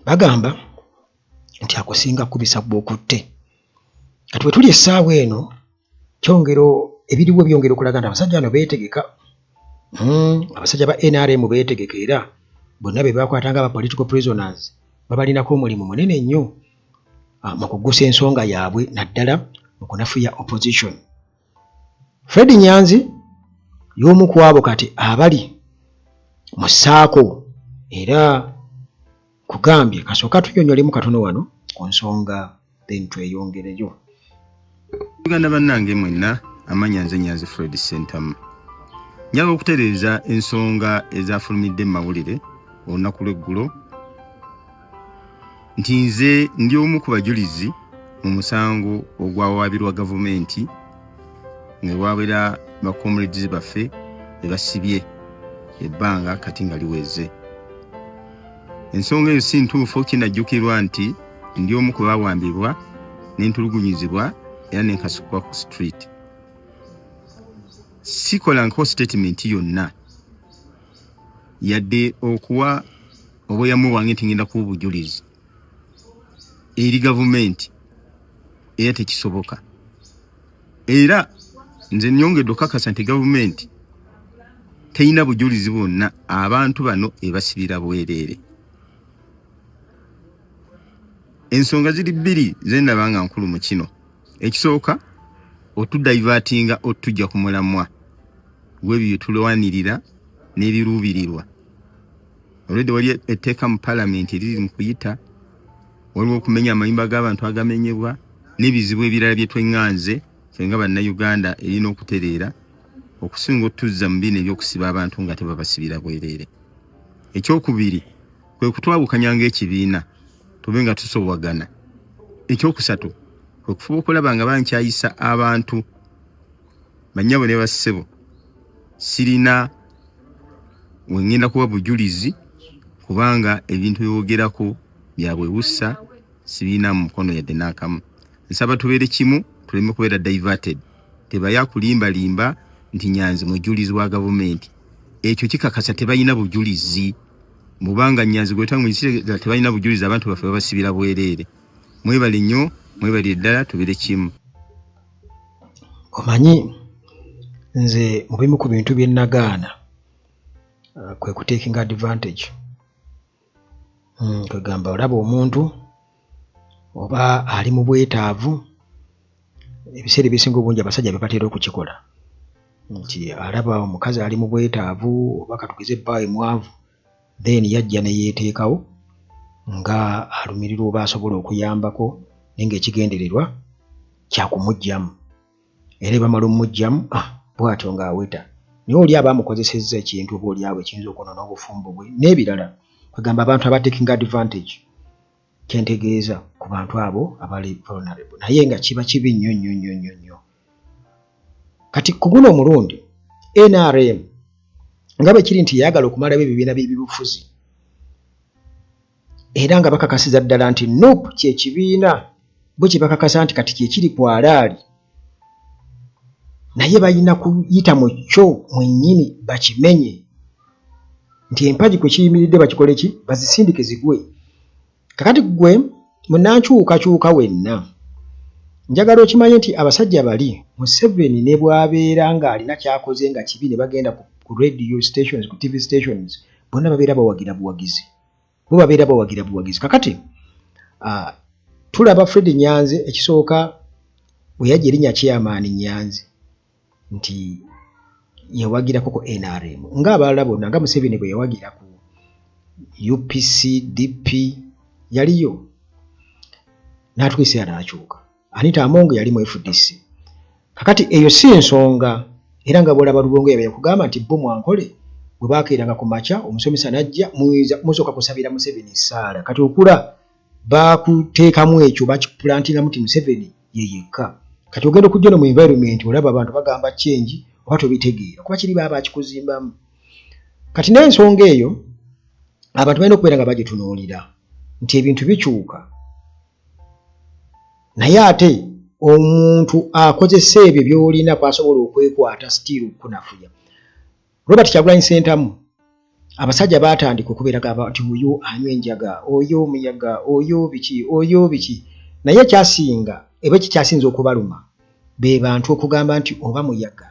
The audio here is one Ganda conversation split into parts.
bagamba nti akusinga kubisa bwokutte. Kati bwe tuli essaawa eno kyongero ebiriwo byongera okulaga nti abasajja bano beetegeka. Abasajja ba NRM beetegeka era bonna be bakwatanga aba political prisoners babalinako omulimu munene nnyo mu kuggusa ensonga yaabwe naddala mu kunafuya opposition. Fred Nyanzi y'omu ku abo kati abali mu ssaako era kugambye kasooka tunyonyolemu katono wano ku nsonga then tweyongereyo. Uganda bannange mwenna amanya nze Nyanzi Fred Sentamu. Njaga okutereeza ensonga ezafulumidde mu mawulire olunaku lw'eggulo nti nze ndi omu ku bajulizi mu musango ogwawaabirwa gavumenti nga waabera bakomuledizi baffe be basibye ebbanga kati nga liweze. Ensonga eyo si ntuufu kinajjukirwa nti ndi omu ku baawambibwa n'entulugunyizibwa era n'enkasukwa ku street. Sikola nko statement yonna yadde okuwa obweyamu bwange nti ngenda kuba obujulizi eri gavumenti era tekisoboka. Era nze nyongedde okukakasa nti gavumenti teyina bujulizi bwonna abantu bano ebasibira bwereere. Ensonga ziri bbiri zendaba nga nkulu mu kino. Ekisooka otudaivatinga otujja ku mulamwa gw'ebyo tulwanirira n'ebiruubirirwa. Olwedde wali etteeka mu palamenti eriri mu kuyita, waliwo okumenya amayumba g'abantu agamenyebwa n'ebizibu ebirala bye tweŋŋanze ffe nga bannayuganda erina okutereera okusinga otuzza mu bino eby'okusiba abantu nga tebabasibira bwereere. Ekyokubiri kwe kutwawukanya ng'ekibiina tube nga tusobwagana. Ekyokusatu kwe kufuba okulaba nga bankyayisa abantu bannyabo ne bassebo. Sirina wengenda kuba bujulizi kubanga ebintu byogerako byabwewussa sibina mu mukono yadde n'akamu. Nsaba tubeere kimu, tuleme kubeera diverted. Tebaya kulimbalimba nti Nyanzi mujulizi wa gavumenti. Ekyo kikakasa tebayina bujulizi. Mubanga Nyanzi gweta mwisire tebayina bujulizi abantu baffe babasibira bwereere. Mwebale nnyo, mwebale ddala tubeere kimu. Omanyi nze mu bimu ku bintu bye nagaana kwe kutekinga advantage. Kwegamba olaba omuntu oba ali mu bwetaavu, ebiseera ebisinga obungi abasajja be batera okukikola nti alaba omukazi ali mu bwetaavu oba katugeze ebbaawe mwavu, then yajja ne yeeteekawo nga alumirirwa oba asobola okuyambako naye ng'ekigendererwa kyakumugyamu. Era bamala omugyamu bw'atyo ng'aweta. Naye oli aba amukozesezza ekintu oba oli awo ekiyinza okwonoona obufumbo bwe n'ebirala. Kwegamba abantu abatekinga advantage kyentegeeza ku bantu abo abali vulnerable. Naye nga kiba kibi nnyo nnyo nnyo nnyo nnyo. Kati ku guno omulundi NRM nga bwe kiri nti yagala okumalawo ebibiina by'ebibufuzi era nga bakakasiza ddala nti NUP kyekibiina bwe kye bakakasa nti kati kyekiri ku alaali, naye balina kuyita mu kyo mwennyini bakimenye nti empagi kwe kiyimiridde bakikole ki, bazisindike zigwe. Kakati gwe munankyukakyuka wenna njagala okimanye nti abasajja bali Museveni ne bw'abeera ng'alina kyakoze nga kibi ne bagenda ku radio stations, ku TV stations, bonna babeera bawagira buwagizi. Bo babeera bawagira buwagizi. Kakati tulaba Fred Nyanzi ekisooka bwe yajja erinnya chairman Nyanzi nti yawagirako ku NRM ng'abalala bonna nga Museveni bwe yawagira ku UPC, DP yaliyo n'atwise anakyuka. Anita Amongo yali mu FDC. Kakati eyo si nsonga era nga bwolaba Lubongo yabeera kugamba nti bo mwankole bwe baakeeranga ku makya omusomesa najja musooka kusabira Museveni ssaala. Kati okula baakuteekamu ekyo bakiplantingamu ti Museveni ye yekka. Kati ogenda okujja no mu environment olaba abantu bagamba change oba tobitegeera kuba kiri baba bakikuzimbamu. Kati n'ensonga eyo abantu balina okubeera nga bagitunuulira nti ebintu bikyuka. Naye ate omuntu akozesa ebyo by'olina kwasobola okwekwata still kunafuya. Robert Kyagulanyi Ssentamu abasajja batandika okubeeraga nti oyo anywa enjaga, oyo omuyaga, oyo biki naye kyasinga eba kikyasinze okubaluma be bantu okugamba nti oba muyaga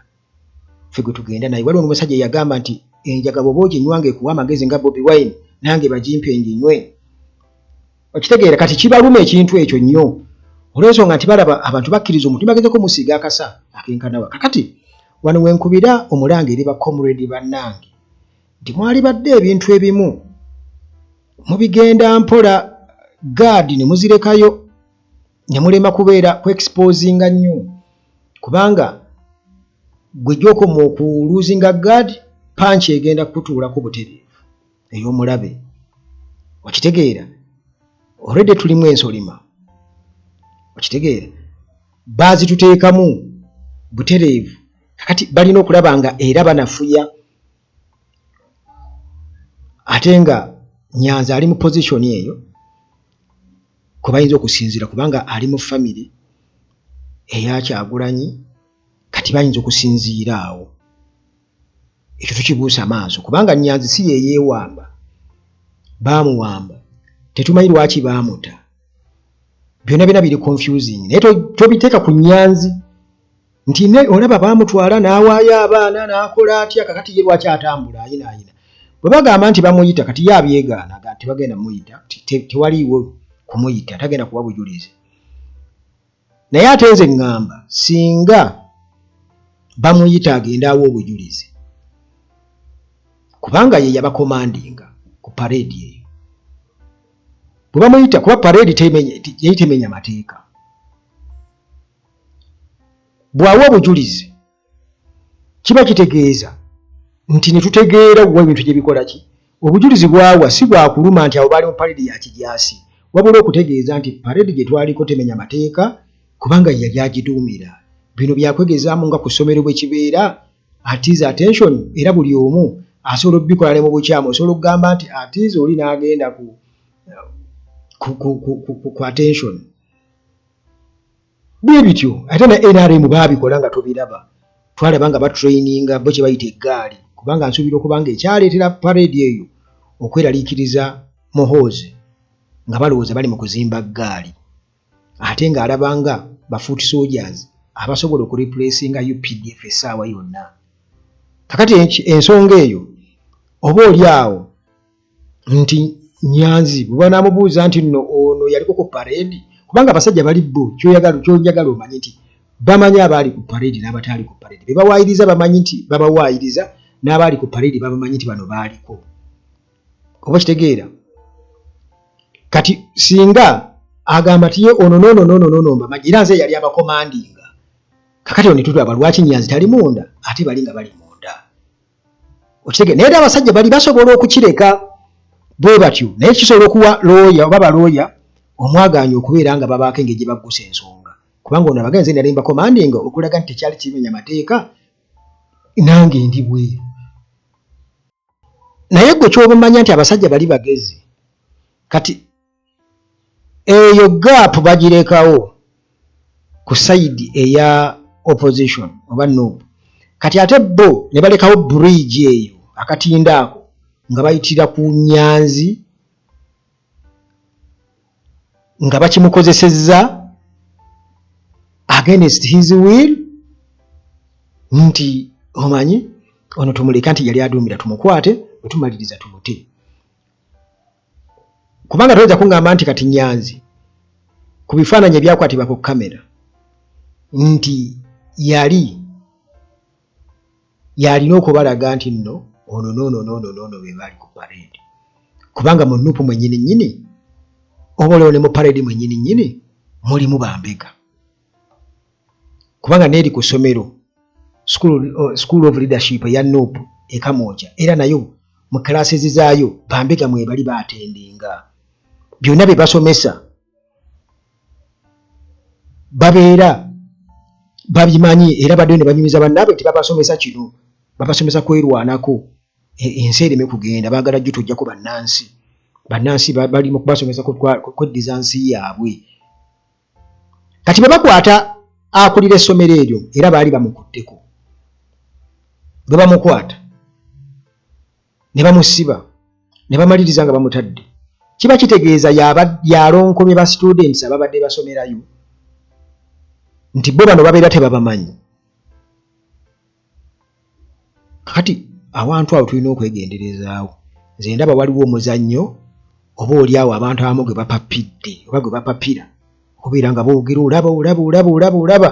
ffe gwe tugenda naye. Waliwo n'omusajja yagamba nti enjaga bw'oba oginywanga ekuwa amagezi nga Bobi Wine nange bagimpe nginywe. Okitegeera kati kibaluma ekintu ekyo nnyo olw'ensonga nti balaba abantu bakkiriza omuntu bagezeko musiiga akasa akenkanawa. Kakati wano wenkubira omulanga eri bakomredi bannange nti mwali badde ebintu ebimu mubigenda mpola gaadi ne muzirekayo ne mulema kubeera ku exposinga nnyo kubanga gwe gy'okoma okuluzinga gaadi panchi egenda kutuulako butereevu ey'omulabe. Okitegeera already tulimu ensolima. Okitegeera baazituteekamu butereevu. Kakati balina okulaba nga era banafuya ate nga Nyanzi ali mu position eyo kwe bayinza okusinziira kubanga ali mu family eya Kyagulanyi. Kati bayinza okusinziira awo ekyo tukibuusa maaso kubanga Nyanzi si yeyeewamba, baamuwamba tetumanyi lwaki baamuta. Byonna bina biri confusing naye tobiteeka ku Nyanzi nti olaba baamutwala n'awaayo abaana n'akola atya kakati ye lwaki atambula ayinaayina. Bwe bagamba nti bamuyita kati ye abyegaana tebagenda muyita tewaliiwo kumuyita tagenda kuwa bujulizi. Naye ate nze ngamba singa bamuyita agenda awo obujulizi kubanga ye yabakomandinga ku parade eyo. Bwe bamuyita kuba parade temenya mateeka. Bw'awa obujulizi kiba kitegeeza nti ne tutegeera wa ebintu gye bikola ki. Obujulizi bwawa si bwa kuluma nti abo baali mu parade ya kijaasi wabula okutegeeza nti parade gye twaliko temenya mateeka kubanga yali agiduumira. Bino byakwegezaamu nga ku ssomero bwe kibeera atiza attention era buli omu asobola okubikola ne mu bukyamu. Osobola okugamba nti atiza oli n'agenda ku attention bwe bityo. Ate na NRM baabikola nga tubiraba twalaba nga batraininga bo kye bayita eggaali kubanga nsuubira okubanga ekyaleetera parade eyo okweraliikiriza Muhoozi nga balowooza bali mu kuzimba ggaali ate ng'alabanga bafuuti soldiers abasobola okureplacinga UPDF essaawa yonna. Kakati ensonga eyo oba oli awo nti Nyanzi bwe banaamubuuza nti nno ono yaliko ku parade kubanga abasajja bali bo ky'onjagala omanyi nti bamanyi abaali ku parade n'abataali ku parade. Be bawaayiriza bamanyi nti babawaayiriza n'abaali ku parade babamanyi nti bano baaliko. Oba kitegeera kati singa agamba tiye ono nono mbamanyi era nze yali abakomandinga. Kakati ono tutulaba lwaki Nyanzi tali munda ate bali nga bali munda. Okitegeera naye abasajja bali basobola okukireka bwe batyo naye kisobola okuwa looya oba balooya omwagaanya okubeera nga babaako engeri gye baggusa ensonga kubanga ono abagenzi nali mbakomandinga okulaga nti tekyali kimenya mateeka nange ndi bweru. Naye gwe ky'obumanya nti abasajja bali bagezi kati eyo gap bagirekawo ku sayidi eya opposition oba NUP. Kati ate bo ne balekawo bridge eyo akatinda ako nga bayitira ku Nyanzi nga bakimukozesezza against his will nti omanyi ono tumuleka nti yali aduumira tumukwate bwe tumaliriza tumute. Kubanga toyinza kungamba nti kati Nyanzi ku bifaananyi ebyakwatibwa ku kamera nti yalina okubalaga nti nno ono nono be baali ku parade kubanga mu NUP mwennyini nnyini oba olwo ne mu parade mwennyini nnyini mulimu bambega kubanga neeri ku ssomero school of leadership ya NUP e Kamwokya era nayo mu classes zaayo bambega mwe bali baatendinga. Byonna bye basomesa babeera babimanyi era badde ne banyumiza bannaabwe nti babasomesa kino babasomesa kwerwanako ensi ereme kugenda baagala jjo tujjako bannansi bali mu kubasomesa kweddiza nsi yaabwe. Kati bwe bakwata akulira essomero eryo era baali bamukutteko bwe bamukwata ne bamusiba ne bamaliriza nga bamutadde kiba kitegeeza yalonkomye ba students ababadde basomerayo nti bo bano babeera tebabamanyi. Kati awantu awo tulina okwegenderezaawo. Nze ndaba waliwo omuzannyo oba oliawo abantu abamu gwe bapapidde oba gwe bapapira okubeera nga boogera olaba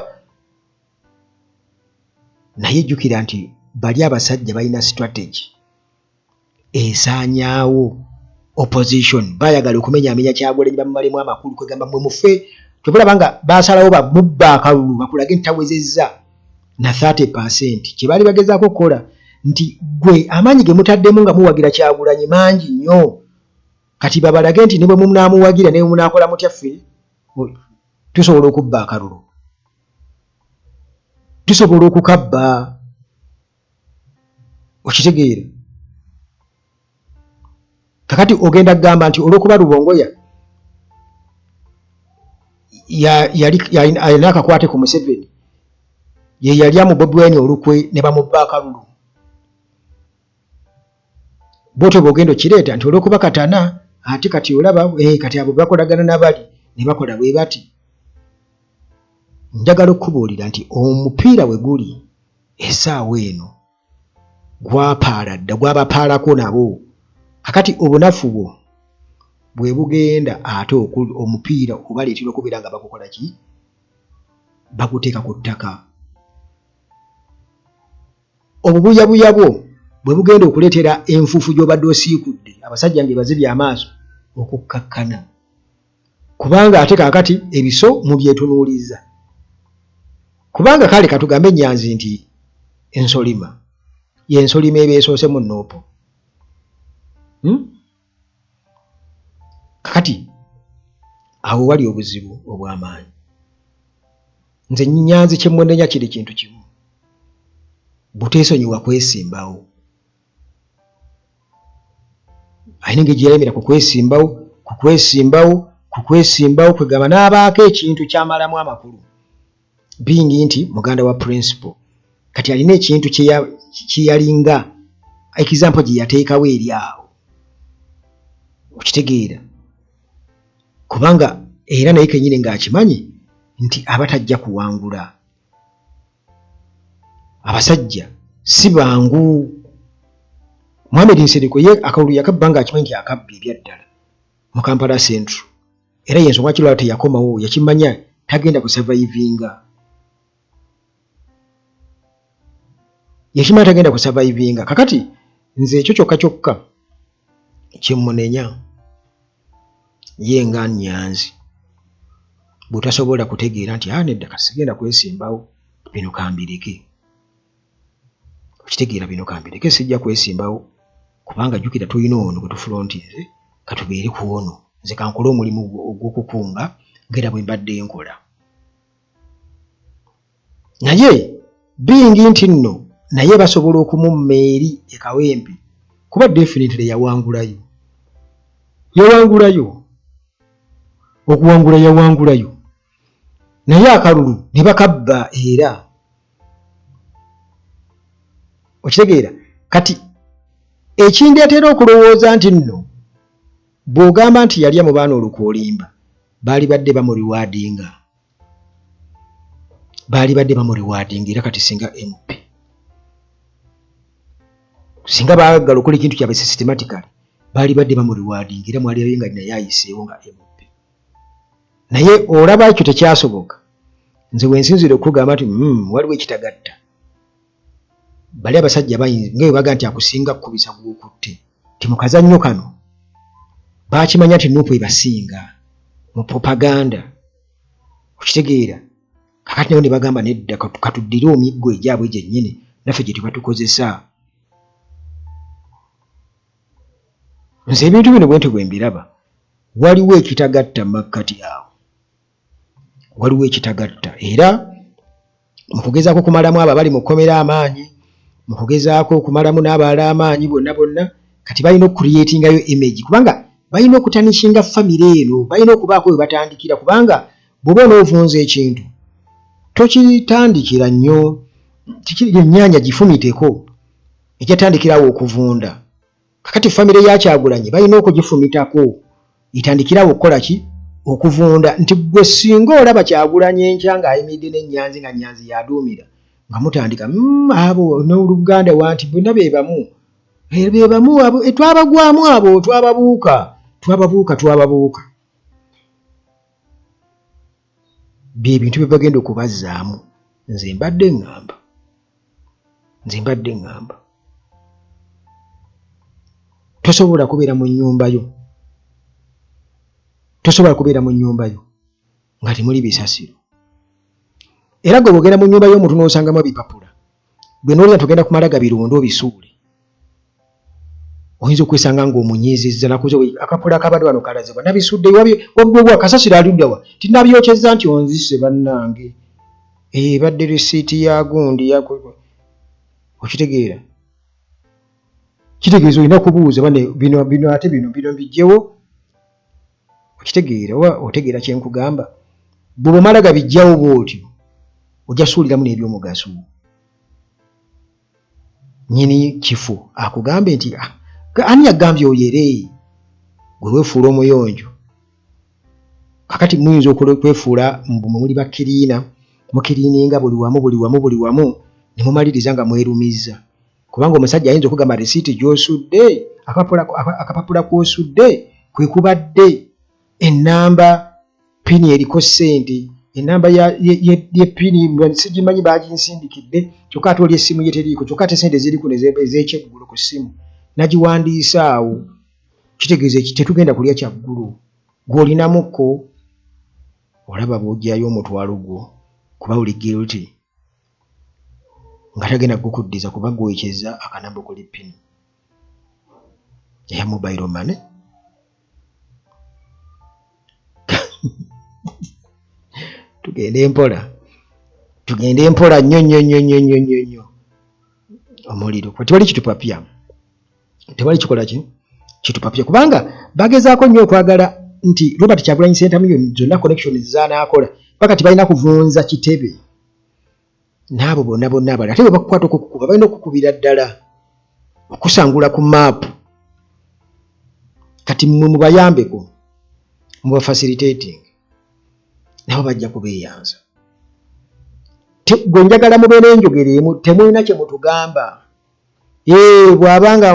naye jjukira nti bali abasajja balina strategy esaanyaawo opposition bayagala okumenyaamenya Kyagulanyi bamumalemu amakulu kwegamba mwe mufe tobulaba nga basalawo bamubba akalulu bakulage ntawezezza na 30% kye baali bagezaako okukola nti gwe amaanyi ge mutaddemu nga muwagira Kyagulanyi mangi nnyo kati babalage nti ne bwe munaamuwagira ne munaakola mutya ffe tusobola okubba akalulu tusobola okukabba okitegeera. Kakati ogenda kugamba nti olw'okuba Rubongoya alina akakwate ku Museveni ye yali amu Bobi Wine olukwe ne bamubba akalulu boto bwogenda okireeta nti olw'okuba katana ate kati olaba kati abo bakolagana nabali ne bakola bwe bati. Njagala okubuulira nti omupiira we guli essaawa eno gwapaala dda gwabapaalako nabo. Kakati obunafu bwo bwe bugenda ate omupiira okubaleetera okubeera nga bakukola ki bakuteeka ku ttaka. Obubuyabuya bwo bwe bugenda okuleetera enfuufu gy'obadde osiikudde abasajja ng'ebazibye amaaso okukkakkana kubanga ate kaakati ebiso mu byetunuuliza kubanga kale katugambe Nyanzi nti ensolima y'ensolima ebeesoose mu Noopo. Kakati awo wali obuzibu obw'amaanyi. Nze Nyanzi kye mmunenya kiri kintu kimu buteesonyiwa kwesimbawo. Ayina engeri gye yayimira ku kwesimbawo kwegamba n'abaako ekintu kyamalamu amakulu bingi nti muganda wa principal kati alina ekintu kye yalinga example gye yateekawo eri awo okitegeera kubanga era naye kennyini ng'akimanyi nti abatajja kuwangula abasajja si bangu. Mohamed Nsereko ye akalulu yakabba ng'akimanyi nti akabba ebyaddala mu Kampala Central era y'ensonga kirala teyakomawo yakimanya tagenda kusurvivinga. Yakimanya tagenda kusurvivinga. Kakati nze ekyo kyokka kyemmunenya ye nga Nyanzi butasobola kutegeera nti nedda kasigenda kwesimbawo bino kambireke okitegeera bino kambireke sijja kwesimbawo kubanga jjukira tulina ono gwe tufulontinze katubeere ku ono nze kankole omulimu ogw'okukunga ngera bwe mbadde nkola. Naye bingi nti nno naye basobola okumumma eri ekawempe kuba definitely yawangulayo okuwangula yawangulayo naye akalulu ne bakabba era okitegeera. Kati ekindeetera okulowooza nti nno bw'ogamba nti yalya mu baana olukoolimba baali badde bamuriwaadinga era kati singa MP singa baagala okukola ekintu kyabwe systematically baali badde bamuriwaadinga era mwali abenga naye ayiseewo nga MP naye olaba ekyo tekyasoboka. Nze wensinzire okugamba nti waliwo ekitagatta bali abasajja bayinza nga baga nti akusinga kukubisa gw'okutte ti mu kazannyo kano baakimanya nti Nuupu ebasinga mu propaganda okitegeera. Kakati nayo ne bagamba nedda katuddire omiggo egyabwe gyennyini naffe gye tebatukozesa. Nze ebintu bino bwenti bwe mbiraba waliwo ekitagatta makkati awo waliwo ekitagatta era mu kugezaako okumalamu abo abali mu kkomera amaanyi mu kugezaako okumalamu n'abalala amaanyi bonna kati balina okucreatingayo image kubanga balina okutanishinga famire eno balina okubaako we batandikira kubanga bw'oba onoovunza ekintu tokitandikira nnyo ennyaanya gifumiteko ekyatandikirawo okuvunda kakati famire ya Kyagulanyi balina okugifumitako itandikirawo okukola ki okuvunda nti gwe singa olaba Kyagulanyi enkya ng'ayimiridde n'Ennyanzi nga Nnyanzi yaduumira nga mutandika abo n'Oluganda wanti bonna be bamu abo twabagwamu abo twababuuka bye bintu bye bagenda okubazzaamu nze mbadde ngamba tosobola kubeera mu nnyumba yo nga temuli bisasiro era gwe bwogenda mu nnyumba y'omuntu n'osangamu ebipapula gwe n'olya togenda kumalaga birundo bisuule oyinza okwesanga ng'omunyizizza nakuze akapapula akabadde wano kalazibwa nabisudde wabwa kasasiro aluddawa tinabyokyezza nti onzise bannange badde risiiti ya gundi okitegeera kitegeeza olina kubuuza bino ate bino bijjewo okitegeera oba otegeera kyenkugamba bwe omalaga bijjawo bw'otyo ojja suuliramu n'ebyomugaso nyini kifo akugambe nti ani yagambye oyere gwe weefuula omuyonjo kakati muyinza okwefuula muli bakiriina mukiriininga buli wamu ne mumaliriza nga mwerumizza kubanga omusajja ayinza okugamba risiiti gy'osudde akapapula kw'osudde kwe kubadde ennamba pini eriko ssente ennamba ye pini sigimanyi baaginsindikidde kyokka ate oli essimu ye teriiko kyokka ate ssente ziriku ez'ekyeggulo ku ssimu nagiwandiisa awo kitegeeza tetugenda kulya kyaggulu gw'olinamukko olaba bw'ojjayo omutwalo gwo kuba oli guilty nga tagenda kukuddiza kuba gwekyeza akanamba okuli pini eya mobile money tugende empola nnyo omuliro tewali kitupapya tewali kikola kitupapya kubanga bagezaako nnyo okwagala nti Robert Kyagulanyi Ssentamu zonna connections zanaakola pakati balina kuvunza kitebe n'abo bonna abali ate bwe bakukwata okukukuba balina okukubira ddala okusangula ku maapu kati mmwe mubayambeko muba facilitating nabo bajja kubeeyanza gwe njagala mubeere enjogera emu temulina kye mutugamba bw'abanga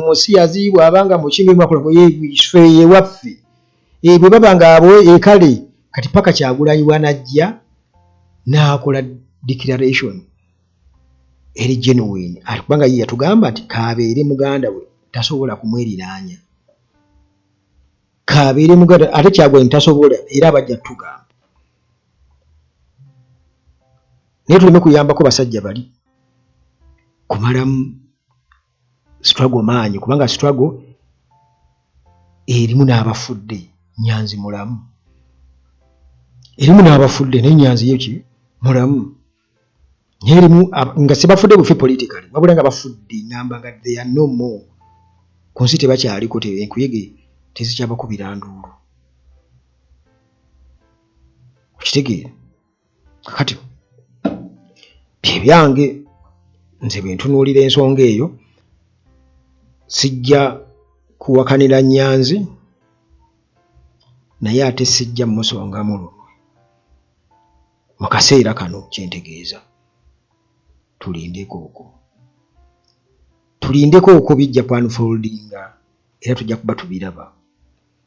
musiyazi bw'abanga mukimimwakulafeye waffe bwe baba nga abo kale kati paka Kyagulanyi wanajja n'akola declaration eri genuine kubanga ye yatugamba nti kabeere muganda we tasobola kumweriraanya kabeere muganda ate Kyagulanyi tasobola era abajja tugamba naye tuleme kuyambako basajja bali kumalamu struggle maanyi kubanga struggle erimu n'abafudde Nnyanzi mulamu erimu n'abafudde naye Nnyanzi ye ki mulamu erimu nga sebafudde bufi politically wabula nga bafudde ngamba nga they are no more ku nsi tebakyaliko enkuyege tezikyabakubira nduulu okitegeera kakati bye byange nze bwe ntunuulira ensonga eyo sijja kuwakanira Nnyanzi naye ate sijja musongamu lunwe mu kaseera kano kyentegeeza tulindeko okwo bijja ku unfoldinga era tujja kuba tubiraba